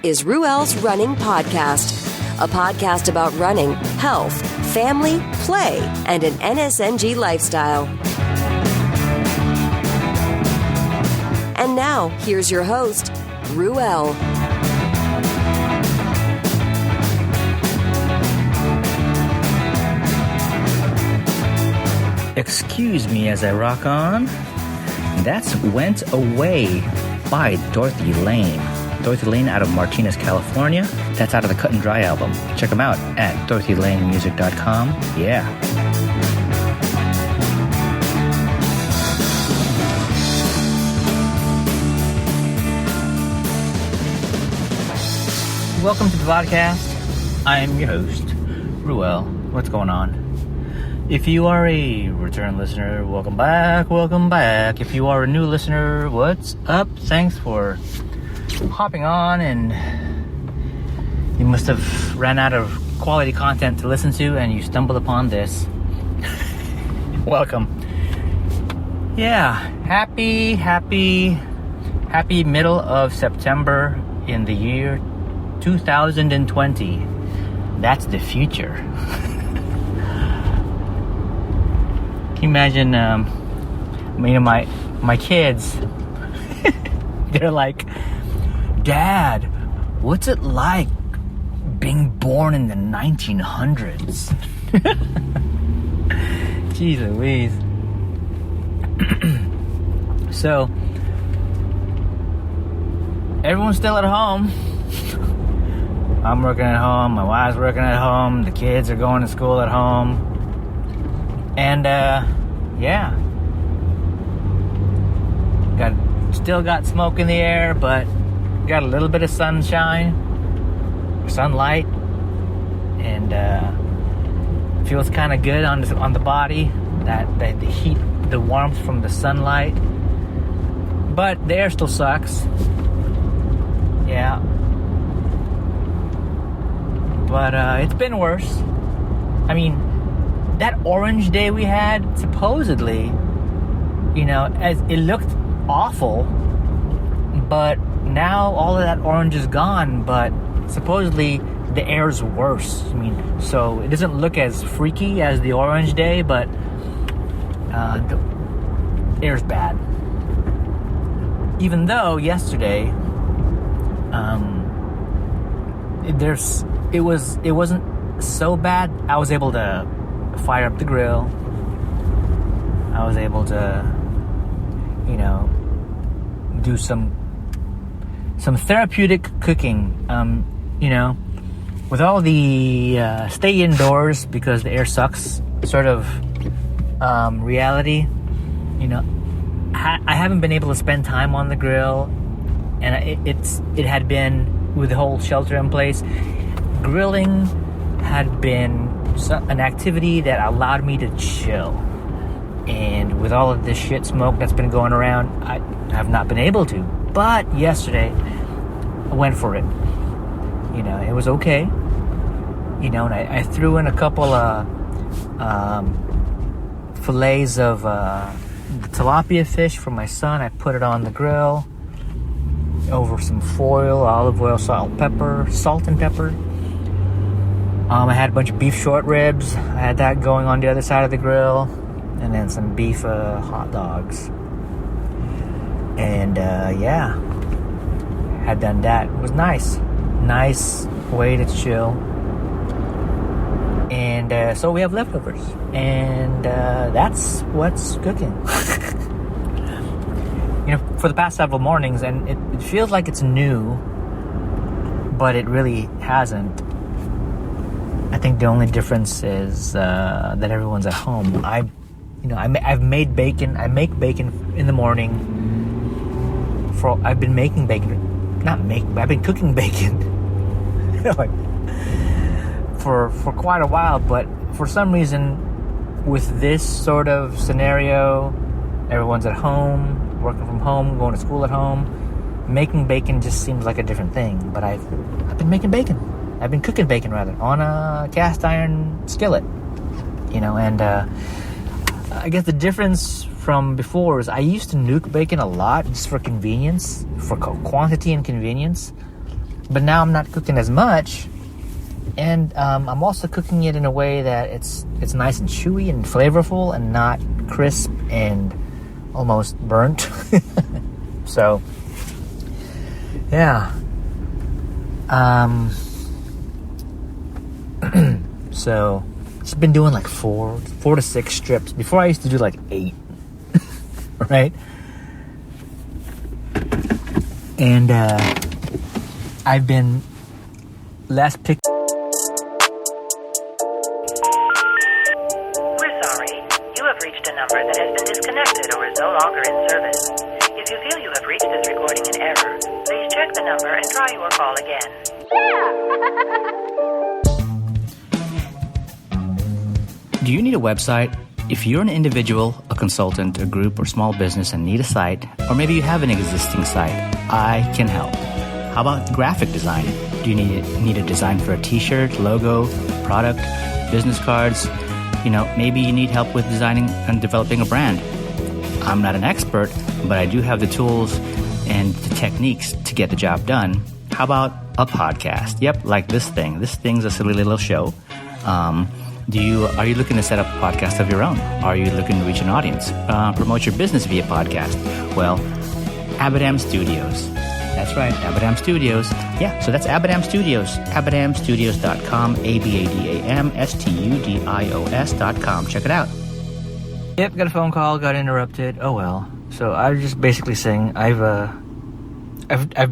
is Ruel's Running Podcast, a podcast about running, health, family, play, and an NSNG lifestyle. And now, here's your host, Ruel. Excuse me as I rock on. That's Went Away by Dorothy Lane. Dorothy Lane out of Martinez, California. That's out of the Cut and Dry album. Check them out at dorothylanemusic.com. Yeah. Welcome to the podcast. I am your host, Ruel. What's going on? If you are a return listener, welcome back. If you are a new listener, what's up? Thanks for hopping on, and you must have ran out of quality content to listen to and you stumbled upon this. Welcome. Yeah, happy middle of September in the year 2020. That's the future. Can you imagine, my kids, they're like, Dad, what's it like being born in the 1900s? Jeez Louise. So, everyone's still at home. I'm working at home, my wife's working at home, the kids are going to school at home. And, yeah. Still got smoke in the air, but got a little bit of sunlight, and feels kind of good on the body. That the heat, the warmth from the sunlight, but the air still sucks. Yeah, but it's been worse. I mean, that orange day we had, supposedly, as it looked awful, but now all of that orange is gone, but supposedly the air's worse. I mean, so it doesn't look as freaky as the orange day, but the air's bad. Even though yesterday, it wasn't so bad. I was able to fire up the grill. I was able to, do some therapeutic cooking, with all the stay indoors because the air sucks sort of reality. I haven't been able to spend time on the grill, and it had been, with the whole shelter in place, grilling had been an activity that allowed me to chill. And with all of this shit smoke that's been going around, I have not been able to. But yesterday, I went for it. It was okay. And I threw in a couple of fillets of tilapia fish for my son. I put it on the grill over some foil, olive oil, salt and pepper. I had a bunch of beef short ribs. I had that going on the other side of the grill. And then some beef hot dogs. And, yeah. Had done that. It was nice. Nice way to chill. And so we have leftovers. And that's what's cooking. For the past several mornings, and it feels like it's new, but it really hasn't. I think the only difference is that everyone's at home. I've made bacon. I make bacon in the morning. I've been making bacon. I've been cooking bacon for quite a while. But for some reason, with this sort of scenario, everyone's at home, working from home, going to school at home. Making bacon just seems like a different thing. But I've been making bacon. I've been cooking bacon rather on a cast iron skillet. And I guess the difference from before is I used to nuke bacon a lot just for convenience, for quantity and convenience. But now I'm not cooking as much, and I'm also cooking it in a way that it's nice and chewy and flavorful and not crisp and almost burnt. So, yeah. So, just been doing like 4 to 6 strips. Before I used to do like 8, right? And I've been less picky. We're sorry. You have reached a number that has been disconnected or is no longer in service. If you feel you have reached this recording in error, please check the number and try your call again. Do you need a website? If you're an individual, a consultant, a group, or small business and need a site, or maybe you have an existing site, I can help. How about graphic design? Do you need a design for a t-shirt, logo, product, business cards? Maybe you need help with designing and developing a brand. I'm not an expert, but I do have the tools and the techniques to get the job done. How about a podcast? Yep, like this thing. This thing's a silly little show. Are you looking to set up a podcast of your own? Are you looking to reach an audience? Promote your business via podcast? Well, Abadam Studios. That's right, Abadam Studios. Yeah, so that's Abadam Studios. AbadamStudios.com, AbadamStudios.com. Check it out. Yep, got a phone call, got interrupted. Oh well. So I was just basically saying I've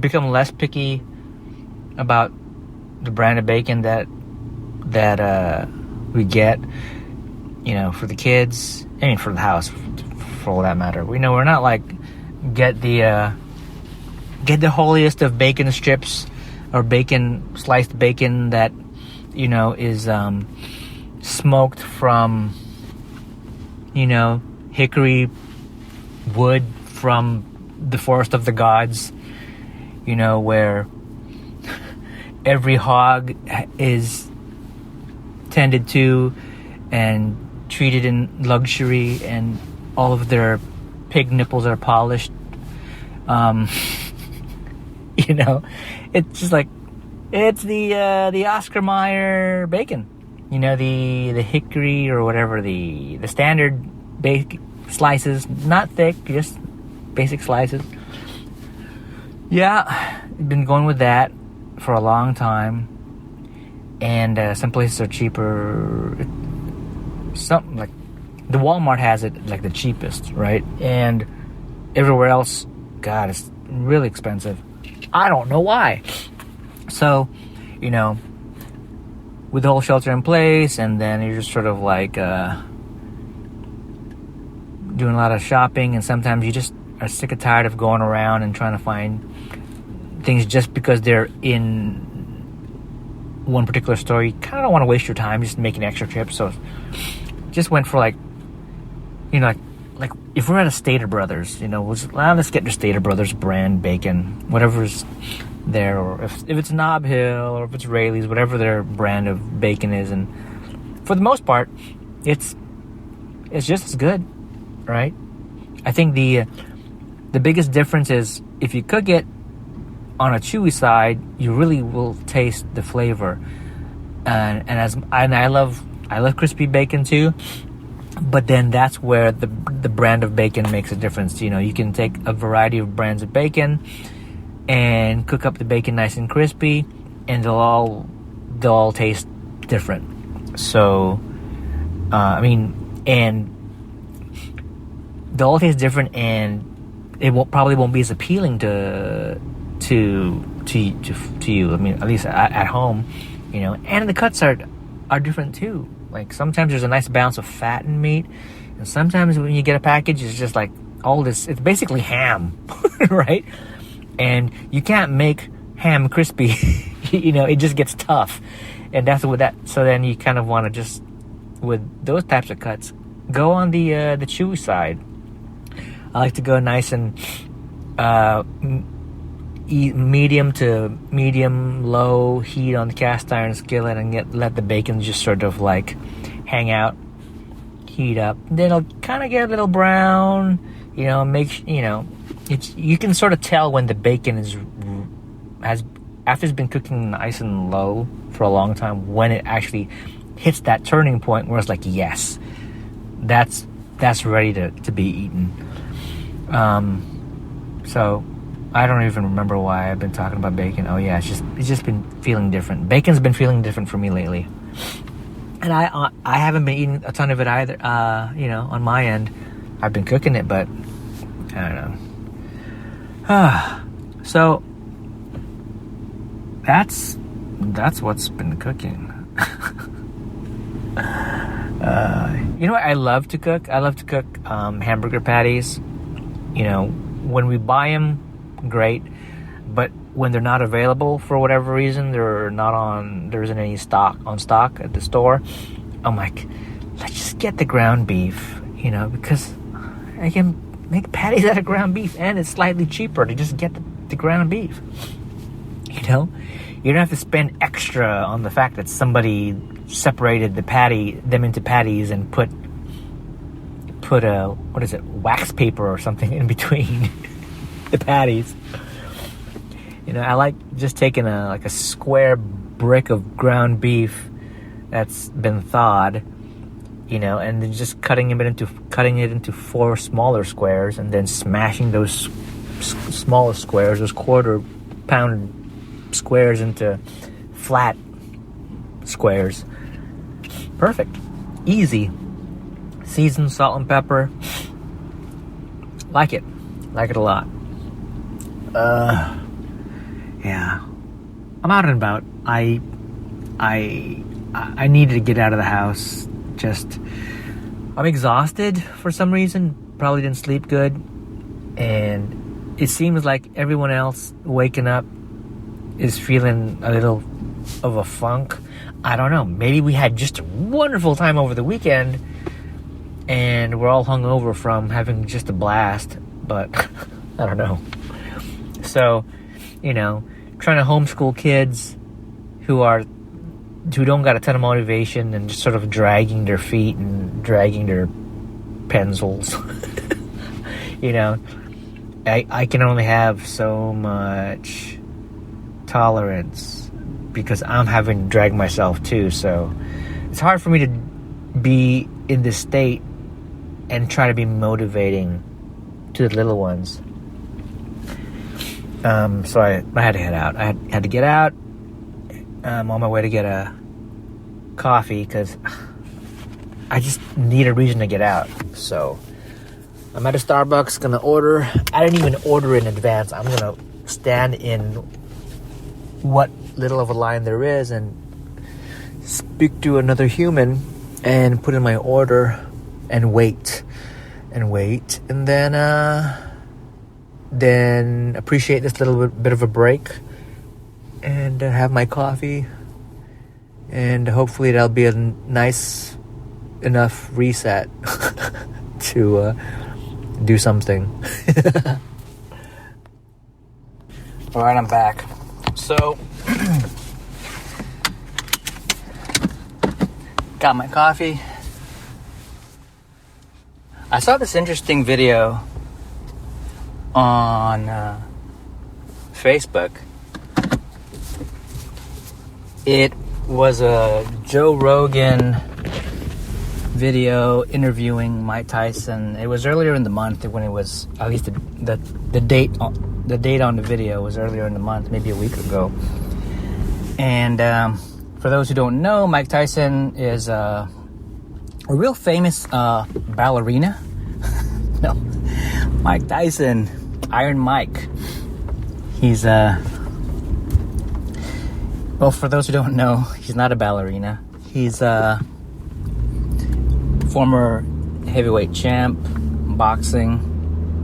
become less picky about the brand of bacon that we get, for the kids. I mean, for the house, for all that matter. We're not like get the holiest of bacon strips or sliced bacon that is smoked from hickory wood from the forest of the gods, where every hog is tended to and treated in luxury, and all of their pig nipples are polished. It's just like it's the Oscar Mayer bacon, the hickory or whatever, the standard bacon slices, not thick, just basic slices. Yeah, I've been going with that for a long time. And some places are cheaper. Something like the Walmart has it like the cheapest, right? And everywhere else, God, it's really expensive. I don't know why. So, with the whole shelter in place, and then you're just sort of like doing a lot of shopping, and sometimes you just are sick and tired of going around and trying to find things just because they're in one particular store. You kind of don't want to waste your time just making extra trips, so just went for like if we're at a Stater Brothers, let's get the Stater Brothers brand bacon, whatever's there, or if it's Nob Hill or if it's Rayleigh's, whatever their brand of bacon is, and for the most part, it's just as good, right? I think the biggest difference is if you cook it on a chewy side, you really will taste the flavor, and I love crispy bacon too. But then that's where the brand of bacon makes a difference. You can take a variety of brands of bacon and cook up the bacon nice and crispy, and they'll all taste different. So, and they'll all taste different, and it probably won't be as appealing to you. I mean, at least at home, and the cuts are different too. Like sometimes there's a nice balance of fat and meat, and sometimes when you get a package, it's just like all this. It's basically ham, right? And you can't make ham crispy. It just gets tough, and that's what that. So then you kind of want to just, with those types of cuts, go on the chewy side. I like to go nice and medium to medium low heat on the cast iron skillet, and let the bacon just sort of like hang out, heat up. Then it'll kind of get a little brown. You can sort of tell when the bacon has after it's been cooking nice and low for a long time, when it actually hits that turning point where it's like, yes, that's ready to be eaten. So I don't even remember why I've been talking about bacon. Oh yeah, it's just been feeling different. Bacon's been feeling different for me lately, and I haven't been eating a ton of it either. On my end, I've been cooking it, but I don't know. So that's what's been cooking. I love to cook. I love to cook hamburger patties. When we buy them, great. But when they're not available for whatever reason, there isn't any stock at the store, I'm like, let's just get the ground beef, because I can make patties out of ground beef, and it's slightly cheaper to just get the ground beef. You don't have to spend extra on the fact that somebody separated them into patties and put a wax paper or something in between the patties. I like just taking a square brick of ground beef that's been thawed, and then just cutting it into 4 smaller squares, and then smashing those smaller squares, those quarter-pound squares, into flat squares. Perfect, easy. Seasoned, salt and pepper. Like it a lot. Yeah, I'm out and about. I needed to get out of the house. I'm exhausted for some reason. Probably didn't sleep good, and it seems like everyone else waking up is feeling a little of a funk. I don't know. Maybe we had just a wonderful time over the weekend, and we're all hungover from having just a blast. But I don't know. So, trying to homeschool kids who don't got a ton of motivation and just sort of dragging their feet and dragging their pencils. I can only have so much tolerance because I'm having to drag myself too. So it's hard for me to be in this state and try to be motivating to the little ones. So I had to head out. I had to get out. I'm on my way to get a coffee because I just need a reason to get out. So I'm at a Starbucks, gonna order. I didn't even order in advance. I'm gonna stand in what little of a line there is and speak to another human and put in my order and wait, and then appreciate this little bit of a break and have my coffee, and hopefully that'll be a nice enough reset to do something. All right, I'm back. So got my coffee. I saw this interesting video on Facebook. It was a Joe Rogan video interviewing Mike Tyson. It was earlier in the month when it was, at least the date on the video was earlier in the month, maybe a week ago. And for those who don't know, Mike Tyson is a real famous ballerina. No, Mike Tyson, Iron Mike. He's well, for those who don't know, he's not a ballerina. He's a former heavyweight champ, boxing.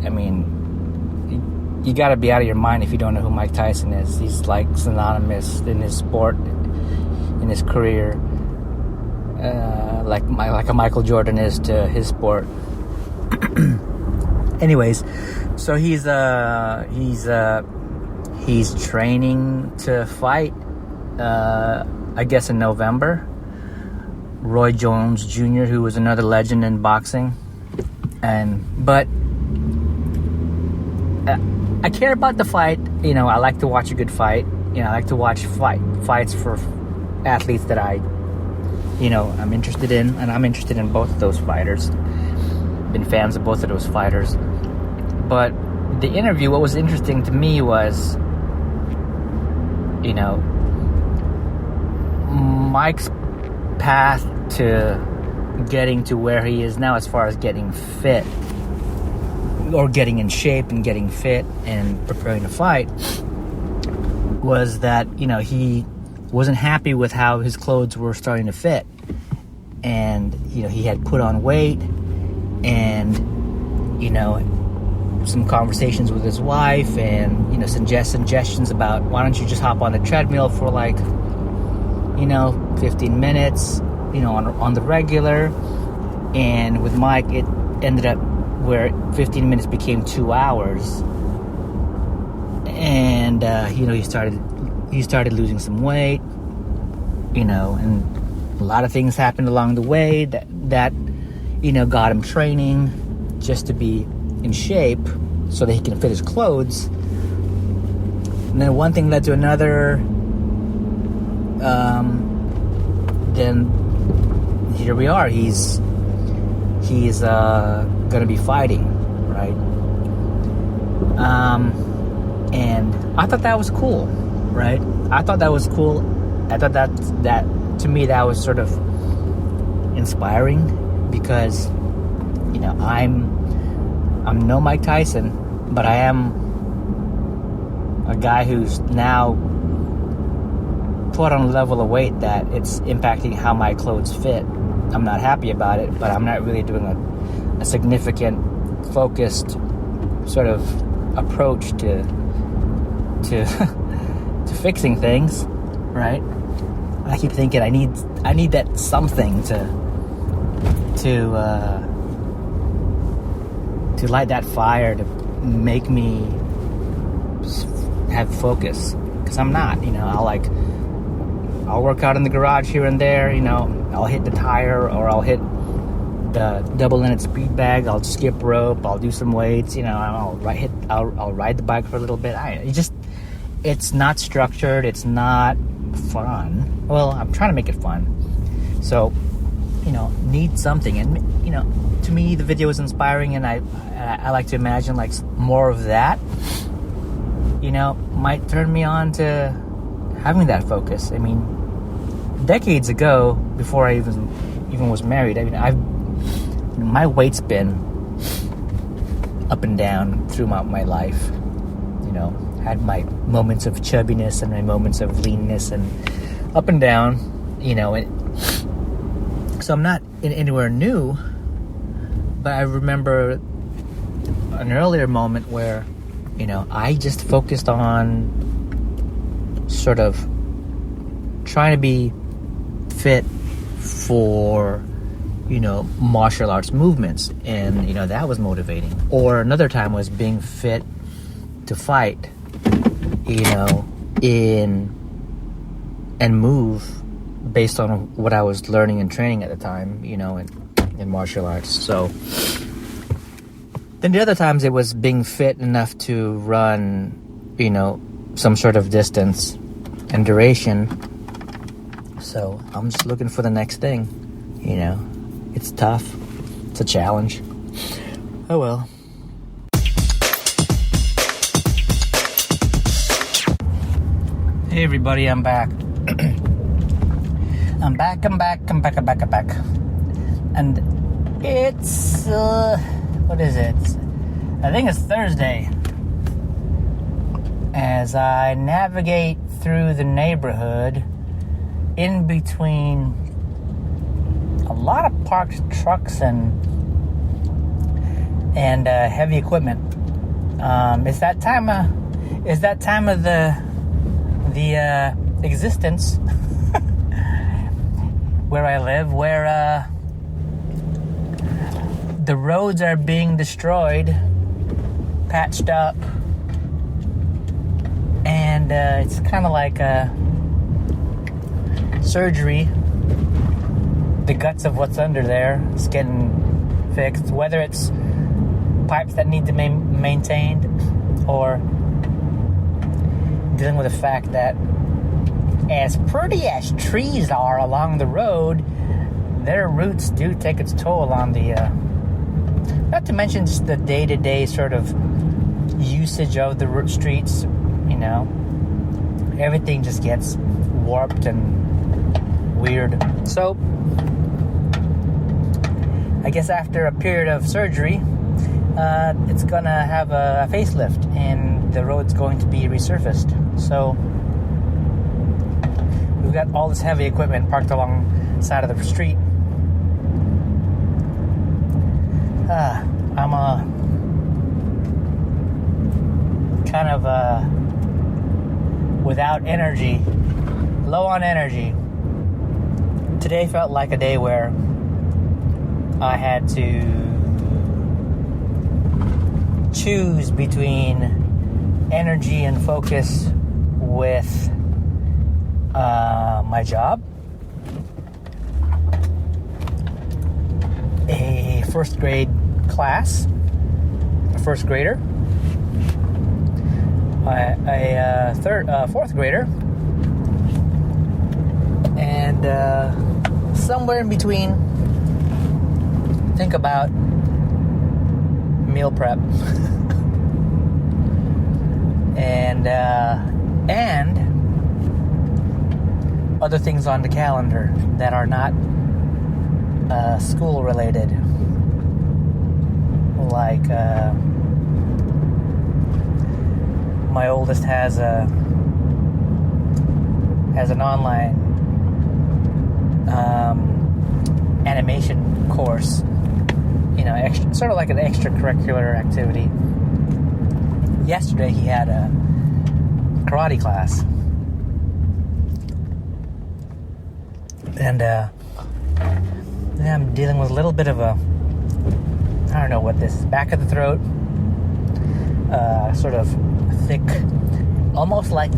I mean, you got to be out of your mind if you don't know who Mike Tyson is. He's like synonymous in his sport, in his career, like a Michael Jordan is to his sport. Anyways, so he's training to fight. I guess in November. Roy Jones Jr., who was another legend in boxing, but I care about the fight. I like to watch a good fight. I like to watch fights for athletes that I'm interested in, and I'm interested in both of those fighters. Been fans of both of those fighters. But the interview, what was interesting to me was, Mike's path to getting to where he is now as far as getting fit, or getting in shape and getting fit and preparing to fight, was that, he wasn't happy with how his clothes were starting to fit. And, he had put on weight, and, some conversations with his wife, and, suggestions about, why don't you just hop on the treadmill for 15 minutes, on the regular. And with Mike, it ended up where 15 minutes became 2 hours. And, he started losing some weight, and a lot of things happened along the way that got him training just to be in shape so that he can fit his clothes. And then one thing led to another. Then here we are. He's gonna be fighting, right? And I thought that was cool, right? I thought that was cool. I thought that to me that was sort of inspiring, because I'm no Mike Tyson, but I am a guy who's now put on a level of weight that it's impacting how my clothes fit. I'm not happy about it, but I'm not really doing a significant, focused sort of approach to fixing things, right? I keep thinking I need that something to light that fire, to make me have focus, because I'm not. I'll work out in the garage here and there. I'll hit the tire, or I'll hit the double-ended speed bag. I'll skip rope. I'll do some weights. I'll ride the bike for a little bit. It's not structured. It's not fun. Well, I'm trying to make it fun. So, need something. And to me, the video is inspiring, and I like to imagine more of that. Might turn me on to having that focus. Decades ago, before I even was married, my weight's been up and down throughout my life. Had my moments of chubbiness and my moments of leanness, and up and down. So I'm not anywhere new, but I remember an earlier moment where, I just focused on sort of trying to be fit for, martial arts movements, and, that was motivating. Or another time was being fit to fight, and move based on what I was learning and training at the time, in martial arts. So then the other times it was being fit enough to run, some sort of distance and duration. So I'm just looking for the next thing, It's tough. It's a challenge. Oh well. Hey everybody, I'm back. I'm back. And it's, what is it? I think it's Thursday. As I navigate through the neighborhood in between a lot of parked trucks and heavy equipment. It's that time of the existence where I live, where the roads are being destroyed, patched up, and it's kind of like a surgery. The guts of what's under there is getting fixed, whether it's pipes that need to be maintained, or dealing with the fact that as pretty as trees are along the road, their roots do take its toll on the, not to mention just the day-to-day sort of usage of the streets, you know. Everything just gets warped and weird. So, I guess after a period of surgery, it's gonna have a facelift and the road's going to be resurfaced. So we've got all this heavy equipment parked along the side of the street. I'm kind of without energy, low on energy. Today felt like a day where I had to choose between energy and focus with my job, a first grade class, a first grader, a fourth grader, and somewhere in between, think about meal prep and other things on the calendar that are not school related, like my oldest has an online animation course, you know, sort of like an extracurricular activity. Yesterday he had a karate class, and I'm dealing with a little bit of a, I don't know what this is, back of the throat, sort of thick, almost like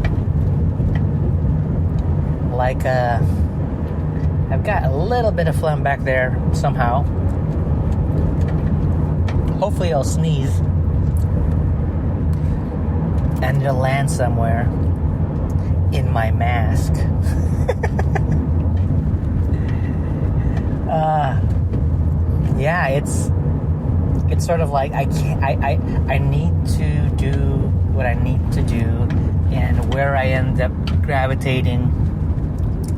I've got a little bit of phlegm back there somehow. Hopefully I'll sneeze and it'll land somewhere in my mask. Yeah, it's sort of like I need to do what I need to do, and where I end up gravitating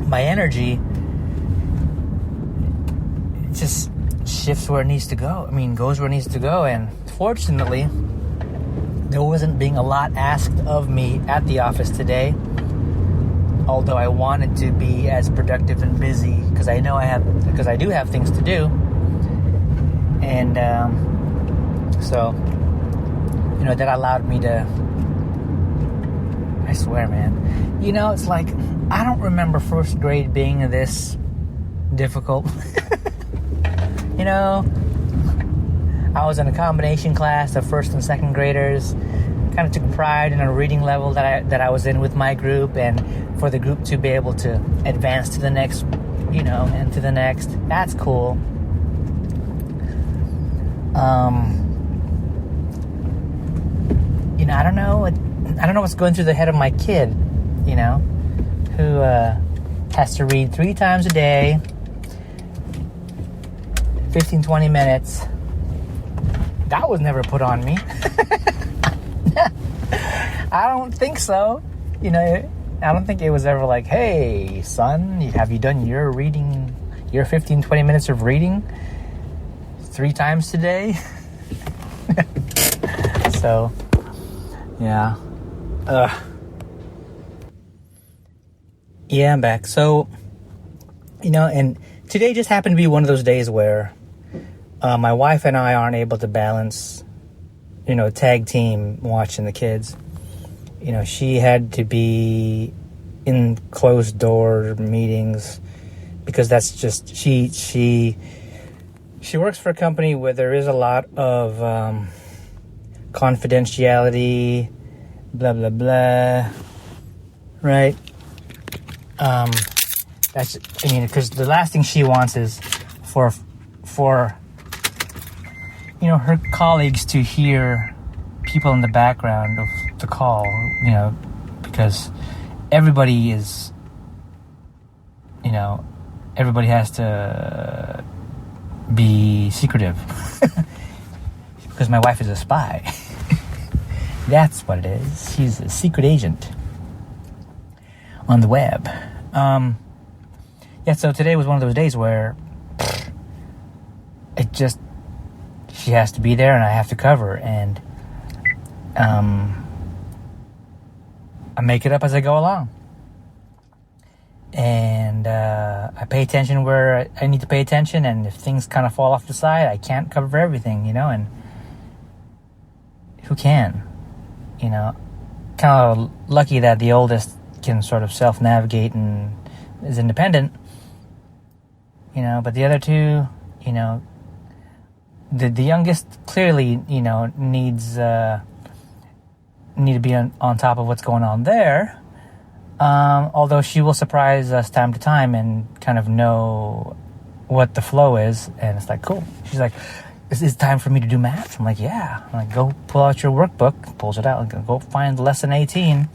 my energy, it just shifts where it needs to go. I mean, goes where it needs to go. And fortunately, there wasn't being a lot asked of me at the office today, although I wanted to be as productive and busy because I do have things to do. And so, you know, that allowed me to, I swear, man, you know, it's like, I don't remember first grade being this difficult. You know, I was in a combination class of first and second graders, kind of took pride in a reading level that I was in with my group, and for the group to be able to advance to the next, you know, and to the next, that's cool. You know, I don't know what's going through the head of my kid, you know, who has to read 3 times a day, 15-20 minutes. That was never put on me. I don't think so. You know, I don't think it was ever like, hey, son, have you done your reading, your 15-20 minutes of reading 3 times today? So, yeah. Yeah, I'm back. So, you know, and today just happened to be one of those days where my wife and I aren't able to balance, you know, tag team watching the kids. You know, she had to be in closed door meetings because that's just, she works for a company where there is a lot of confidentiality, blah, blah, blah, right? That's, I mean, because the last thing she wants is for you know, her colleagues to hear people in the background of the call, you know, because everybody is, everybody has to be secretive because my wife is a spy. That's what it is. She's a secret agent on the web. So today was one of those days where she has to be there and I have to cover, and I make it up as I go along. And I pay attention where I need to pay attention, and if things kind of fall off the side, I can't cover everything, and who can? Kind of lucky that the oldest can sort of self-navigate and is independent, but the other two, the youngest clearly, needs need to be on top of what's going on there. Although she will surprise us time to time and kind of know what the flow is, and it's like, cool. She's like, is it time for me to do math? I'm like, yeah. I'm like, go pull out your workbook. Pulls it out. Go find lesson 18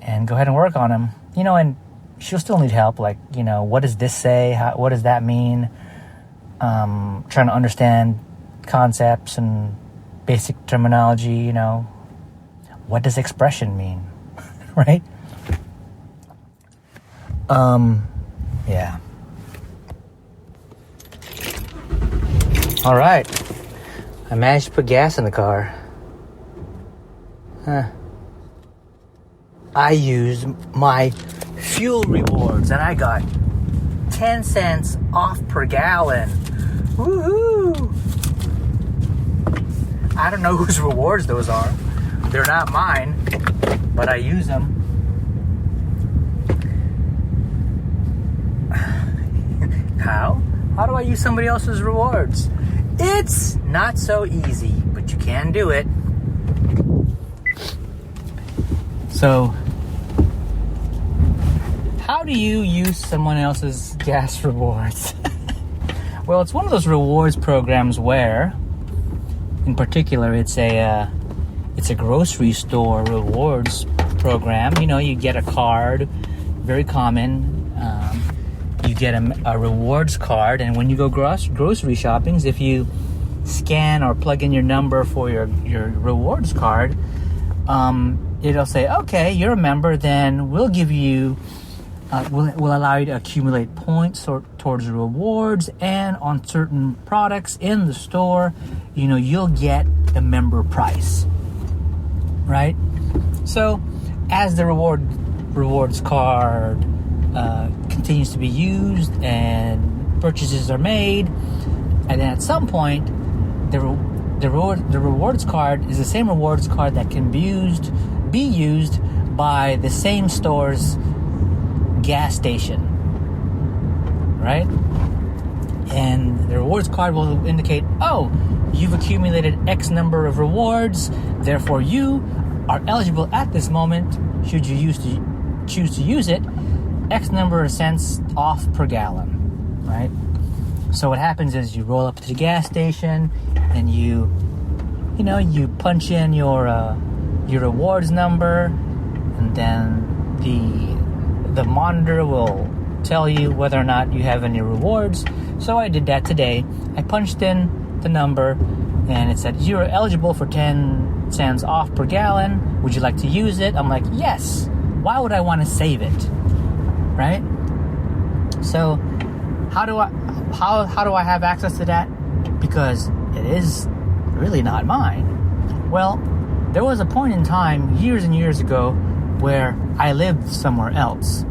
and go ahead and work on them. And she'll still need help. Like, what does this say? What does that mean? Trying to understand concepts and basic terminology, What does expression mean? Right? Yeah. All right. I managed to put gas in the car. I used my fuel rewards and I got 10 cents off per gallon. Woohoo! I don't know whose rewards those are. They're not mine, but I use them. How? How do I use somebody else's rewards? It's not so easy, but you can do it. So, how do you use someone else's gas rewards? Well, it's one of those rewards programs where, in particular, it's a grocery store rewards program. You get a card, very common. You get a rewards card, and when you go grocery shopping, if you scan or plug in your number for your rewards card, it'll say, okay, you're a member, then we'll give you, we'll allow you to accumulate points towards rewards, and on certain products in the store, you'll get the member price, right? So, as the rewards card continues to be used and purchases are made, and then at some point the rewards card is the same rewards card that can be used by the same store's gas station, right? And the rewards card will indicate, oh, you've accumulated X number of rewards, therefore you are eligible at this moment, should you choose to use it, X number of cents off per gallon, right? So what happens is you roll up to the gas station and you punch in your rewards number, and then the monitor will tell you whether or not you have any rewards. So I did that today. I punched in the number and it said, you're eligible for 10 cents off per gallon. Would you like to use it? I'm like, yes. Why would I want to save it? Right? So how do I have access to that? Because it is really not mine. Well, there was a point in time years and years ago where I lived somewhere else,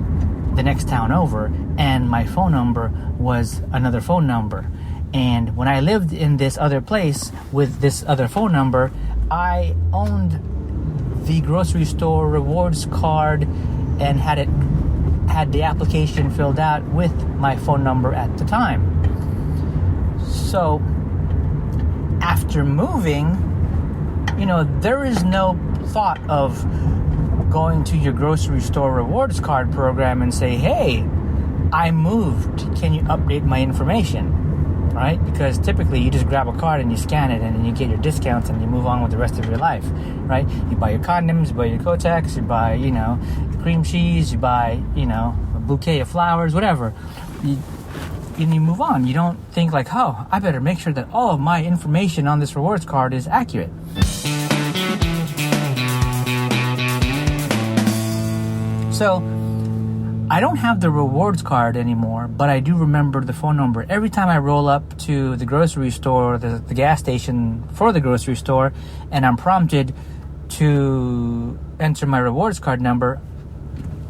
the next town over, and my phone number was another phone number. And when I lived in this other place with this other phone number, I owned the grocery store rewards card and had the application filled out with my phone number at the time. So after moving, there is no thought of going to your grocery store rewards card program and say, hey, I moved, can you update my information? right? Because typically you just grab a card and you scan it and then you get your discounts and you move on with the rest of your life, right? You buy your condoms, you buy your Kotex, you buy, cream cheese, you buy, a bouquet of flowers, whatever. And you move on. You don't think like, oh, I better make sure that all of my information on this rewards card is accurate. So, I don't have the rewards card anymore, but I do remember the phone number. Every time I roll up to the grocery store, the gas station for the grocery store, and I'm prompted to enter my rewards card number,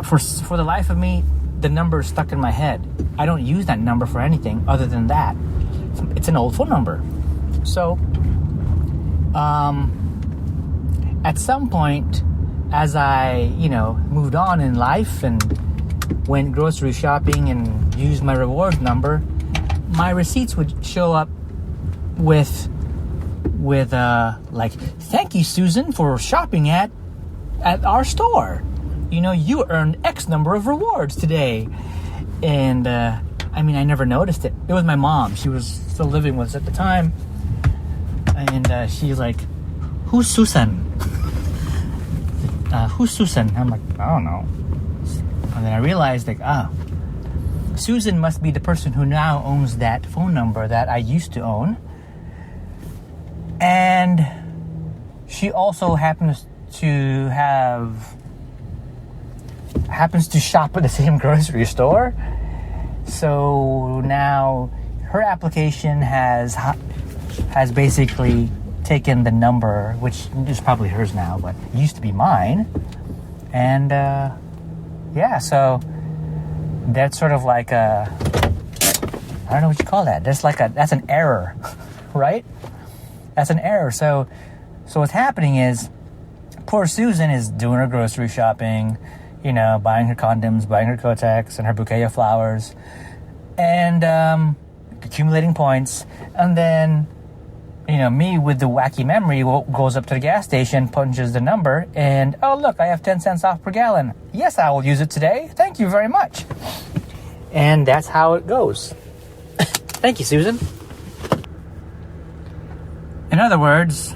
for the life of me, the number is stuck in my head. I don't use that number for anything other than that. It's an old phone number. So, at some point, as I, moved on in life and went grocery shopping and used my rewards number, my receipts would show up with like, thank you, Susan, for shopping at our store. You earned X number of rewards today. And, I never noticed it. It was my mom. She was still living with us at the time. And she's like, who's Susan? Who's Susan? I'm like, I don't know. And then I realized, Susan must be the person who now owns that phone number that I used to own. And she also happens to shop at the same grocery store. So now her application has basically taken the number, which is probably hers now, but it used to be mine. And so that's sort of like I don't know what you call that. That's an error, right? That's an error. So what's happening is poor Susan is doing her grocery shopping, buying her condoms, buying her Kotex and her bouquet of flowers, and accumulating points. And then, me with the wacky memory goes up to the gas station, punches the number, and, oh, look, I have 10 cents off per gallon. Yes, I will use it today. Thank you very much. And that's how it goes. Thank you, Susan. In other words,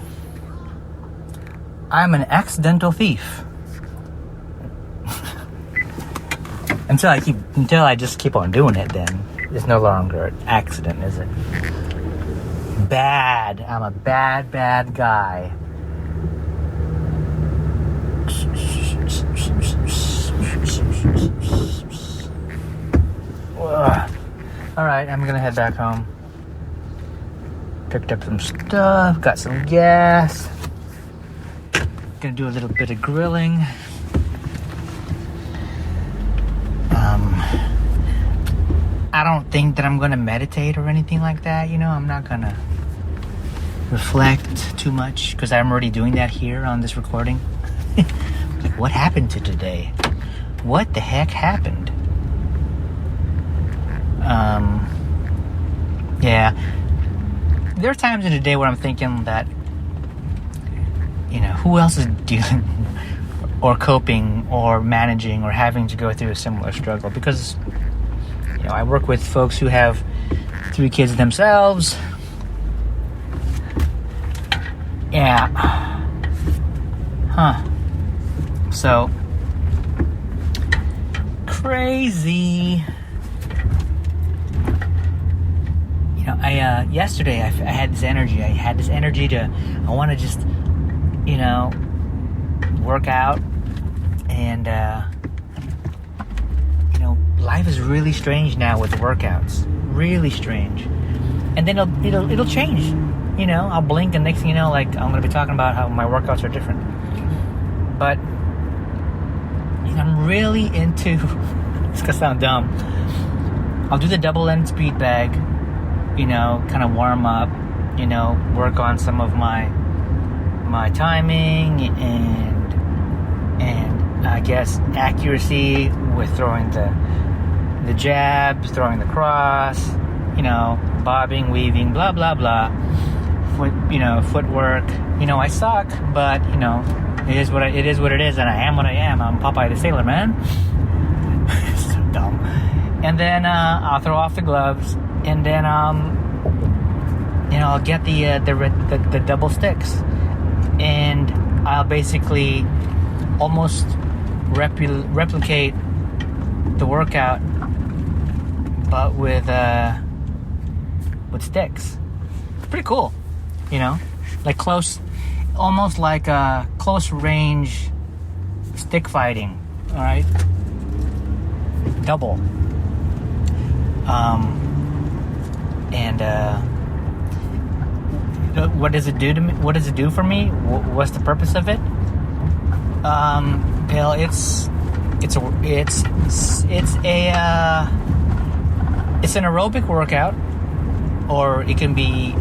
I'm an accidental thief. Until I just keep on doing it, then it's no longer an accident, is it? Bad. I'm a bad guy. Alright, I'm gonna head back home. Picked up some stuff, got some gas. Gonna do a little bit of grilling. I don't think that I'm gonna meditate or anything like that. I'm not gonna reflect too much because I'm already doing that here on this recording. Like, what happened to today? What the heck happened? Yeah. There are times in the day where I'm thinking that, who else is dealing or coping or managing or having to go through a similar struggle? Because, I work with folks who have 3 kids themselves. Yeah. Huh. So, crazy. Yesterday I had this energy. I want to just, work out. And, life is really strange now with the workouts. Really strange. And then it'll change. I'll blink and next thing you know, I'm going to be talking about how my workouts are different. But, I'm really into, it's going to sound dumb. I'll do the double-end speed bag, kind of warm up, work on some of my timing and I guess accuracy with throwing the jab, throwing the cross, bobbing, weaving, blah, blah, blah. Footwork. I suck, but, it is what it is, and I am what I am. I'm Popeye the Sailor Man. So dumb. And then I'll throw off the gloves, and then I'll get the double sticks, and I'll basically almost replicate the workout, but with sticks. It's pretty cool, like almost like a close range stick fighting. All right, double. What does it do to me? What does it do for me? What's the purpose of it? Well, it's an aerobic workout, or it can be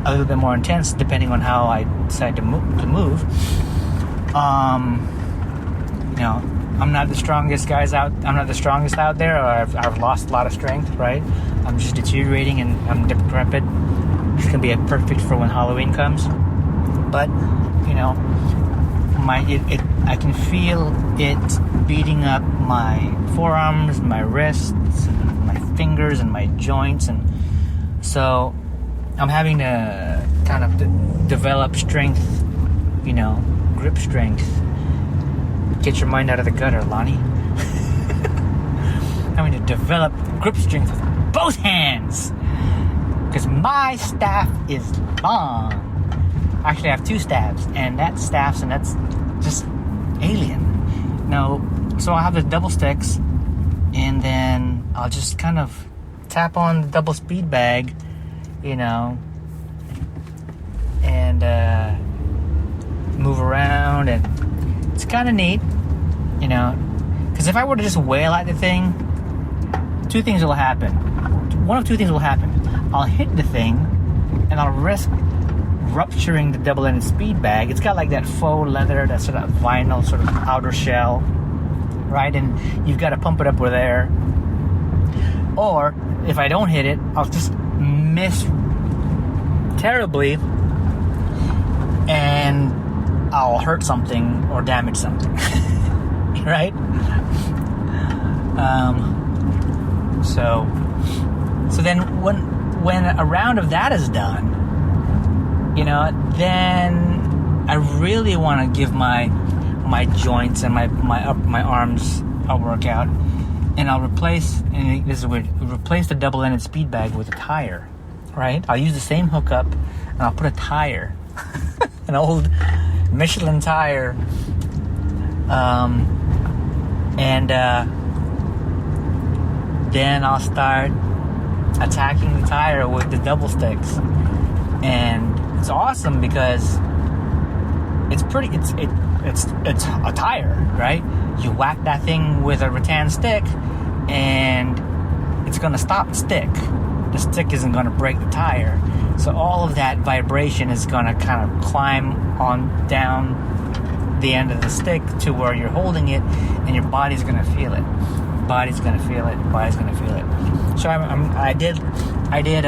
a little bit more intense depending on how I decide to move. I'm not the strongest out there, or I've lost a lot of strength, right? I'm just deteriorating and I'm decrepit. It's gonna be perfect for when Halloween comes. But I can feel it beating up my forearms, my wrists, and my fingers, and my joints, and so I'm having to kind of develop strength, grip strength. Get your mind out of the gutter, Lonnie. Having to develop grip strength with both hands, because my staff is long. Actually, I have two staffs, and that's just alien. So I'll have the double sticks, and then I'll just kind of tap on the double speed bag, and move around, and it's kind of neat, because if I were to just wail at the thing, two things will happen. One of two things will happen. I'll hit the thing, and I'll risk rupturing the double-ended speed bag. It's got like that faux leather, that sort of vinyl sort of outer shell, right? And you've got to pump it up with air. Or if I don't hit it, I'll just miss terribly, and I'll hurt something or damage something, right? So then when a round of that is done, then I really want to give my joints and my arms a workout, and I'll replace the double-ended speed bag with a tire, right? I'll use the same hookup, and I'll put a tire, an old Michelin tire, and then I'll start attacking the tire with the double sticks, and it's awesome because it's a tire, right? You whack that thing with a rattan stick, and it's gonna stop the stick. The stick isn't gonna break the tire, so all of that vibration is gonna kind of climb on down the end of the stick to where you're holding it, and your body's gonna feel it. Body's gonna feel it. So I did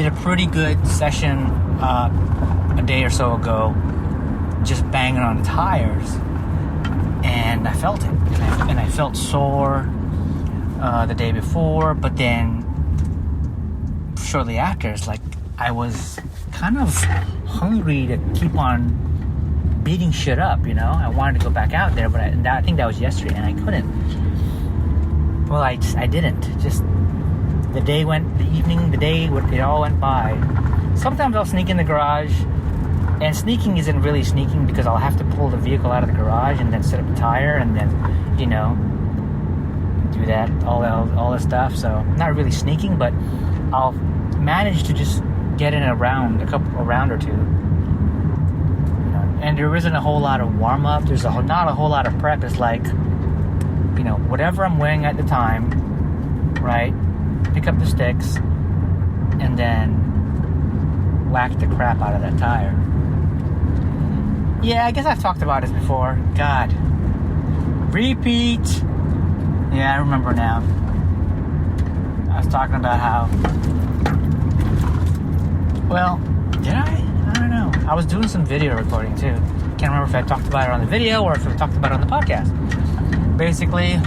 a pretty good session a day or so ago, just banging on the tires, and I felt it, and I felt sore the day before, but then shortly after, it's like I was kind of hungry to keep on beating shit up, I wanted to go back out there, but I think that was yesterday, and I couldn't. Well, I didn't. Just the day went, the evening, the day, it all went by. Sometimes I'll sneak in the garage, and sneaking isn't really sneaking because I'll have to pull the vehicle out of the garage and then set up the tire and then, do that, all that stuff. So not really sneaking, but I'll manage to just get in a round or two. And there isn't a whole lot of warm up. There's not a whole lot of prep. It's like, whatever I'm wearing at the time, right? Pick up the sticks and then whack the crap out of that tire. Yeah, I guess I've talked about this before. God. Repeat. Yeah, I remember now. I was talking about how... Well, did I? I don't know. I was doing some video recording too. Can't remember if I talked about it on the video or if I talked about it on the podcast. Basically,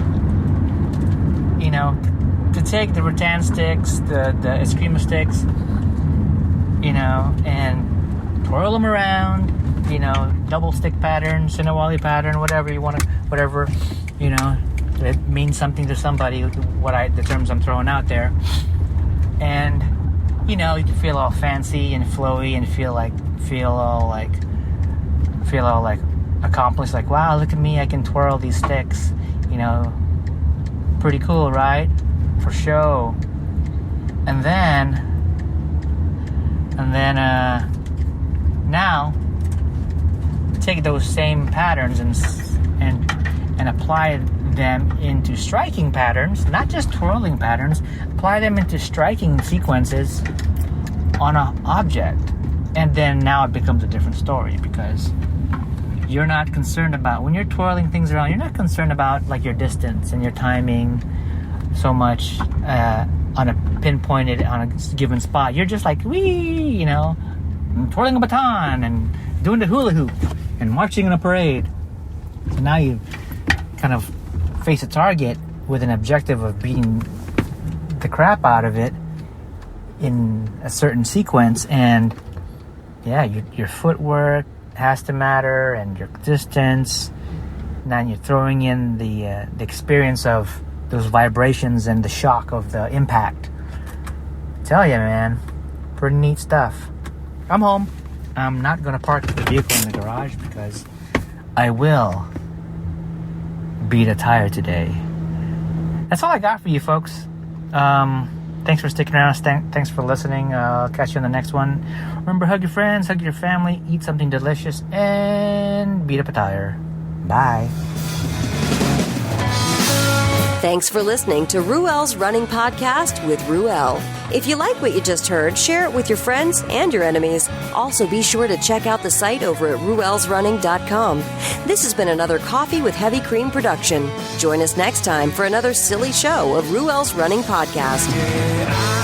to take the rattan sticks, the Eskrima sticks, you know, and twirl them around, you know, double stick pattern, Sinawali pattern, whatever you want to, whatever, you know, it means something to somebody, the terms I'm throwing out there. And, you know, you can feel all fancy and flowy and feel all like accomplished, like, wow, look at me, I can twirl these sticks, you know, pretty cool, right? For show. And then now take those same patterns and apply them into striking patterns, not just twirling patterns. Apply them into striking sequences on an object, and then now it becomes a different story, because you're not concerned about, when you're twirling things around, you're not concerned about like your distance and your timing so much on a pinpointed on a given spot. You're just like, wee, you know, twirling a baton and doing the hula hoop and marching in a parade. So now you kind of face a target with an objective of beating the crap out of it in a certain sequence, and yeah, your footwork has to matter, and your distance. Now you're throwing in the experience of those vibrations and the shock of the impact. I tell you, man, pretty neat stuff. I'm home. I'm not going to park the vehicle in the garage because I will beat a tire today. That's all I got for you folks. Thanks for sticking around. Thanks for listening. I'll catch you on the next one. Remember, hug your friends, hug your family, eat something delicious, and beat up a tire. Bye. Thanks for listening to Ruel's Running Podcast with Ruel. If you like what you just heard, share it with your friends and your enemies. Also, be sure to check out the site over at ruelsrunning.com. This has been another Coffee with Heavy Cream production. Join us next time for another silly show of Ruel's Running Podcast.